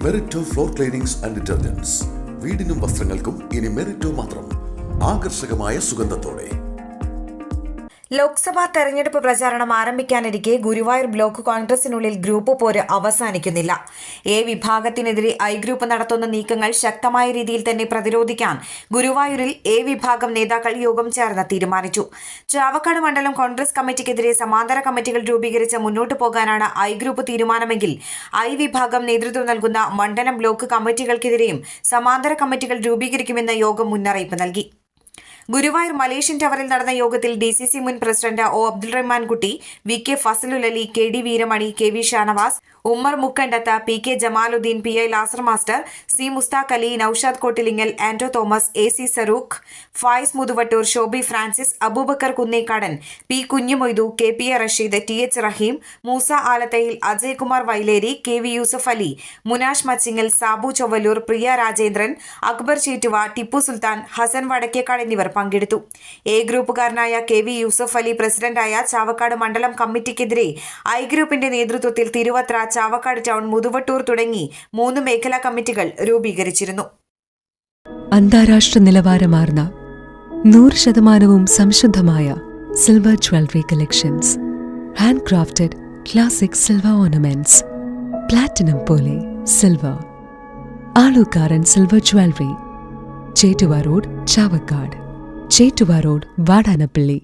മെറിറ്റോ floor cleanings and detergents. വീടിനും വസ്ത്രങ്ങൾക്കും ഇനി മെറിറ്റോ മാത്രം. ആകർഷകമായ സുഗന്ധത്തോടെ. ലോക്സഭാ തെരഞ്ഞെടുപ്പ് പ്രചാരണം ആരംഭിക്കാനിരിക്കെ ഗുരുവായൂർ ബ്ലോക്ക് കോൺഗ്രസിനുള്ളിൽ ഗ്രൂപ്പ് പോര് അവസാനിക്കുന്നില്ല. എ വിഭാഗത്തിനെതിരെ ഐ ഗ്രൂപ്പ് നടത്തുന്ന നീക്കങ്ങൾ ശക്തമായ രീതിയിൽ തന്നെ പ്രതിരോധിക്കാൻ ഗുരുവായൂരിൽ എ വിഭാഗം നേതാക്കൾ യോഗം ചേർന്ന് തീരുമാനിച്ചു. ചാവക്കാട് മണ്ഡലം കോൺഗ്രസ് കമ്മിറ്റിക്കെതിരെ സമാന്തര കമ്മിറ്റികൾ രൂപീകരിച്ച് മുന്നോട്ടു പോകാനാണ് ഐ ഗ്രൂപ്പ് തീരുമാനമെങ്കിൽ ഐ വിഭാഗം നേതൃത്വം നൽകുന്ന മണ്ഡലം ബ്ലോക്ക് കമ്മിറ്റികൾക്കെതിരെയും സമാന്തര കമ്മിറ്റികൾ രൂപീകരിക്കുമെന്ന് യോഗം മുന്നറിയിപ്പ് നൽകി. ഗുരുവായൂർ മലേഷ്യൻ ടവറിൽ നടന്ന യോഗത്തിൽ DCC മുൻ president O Abdul Kutty, VK Fazalul Ali, KD Veeramani, KV Shanavas, Ummer Mukkandath, PK Jamaluddin, PI Lazar master, C Mushtaq Ali, Noushad Kottilingal, Anto Thomas, AC Sarooq, Fayis Muthuvattoor, Shobi Francis, Abubacker Kunnekkadan, P Kunjumoidu, KPA Rasheed, TH Raheem, Moosa Alathayil, Ajay Kumar Vaileri, KV Yusuf Ali, Munash Machingal, Sabu Chowalloor, Priya Rajendran, Akbar Chettuva, Tippu Sultan, Hasan Vadakkekad എന്നിവർ പങ്കെടുത്തു. എ ഗ്രൂപ്പുകാരനായ KV യൂസഫ് അലി പ്രസിഡന്റായ ചാവക്കാട് മണ്ഡലം കമ്മിറ്റിക്കെതിരെ ഐ ഗ്രൂപ്പിന്റെ നേതൃത്വത്തിൽ തിരുവത്ര, ചാവക്കാട് ടൗൺ, മുതുവട്ടൂർ തുടങ്ങി 3 മേഖലാ കമ്മിറ്റികൾ രൂപീകരിച്ചിരുന്നു. അന്താരാഷ്ട്ര നിലവാരമാർന്ന 100% സംശുദ്ധമായ silver jewellery collections, hand crafted classic silver ornaments, platinum പോലെ silver, Alookkaran silver jewellery, Chettuva road, Chavakkad, Chettuva road, Vadanappally.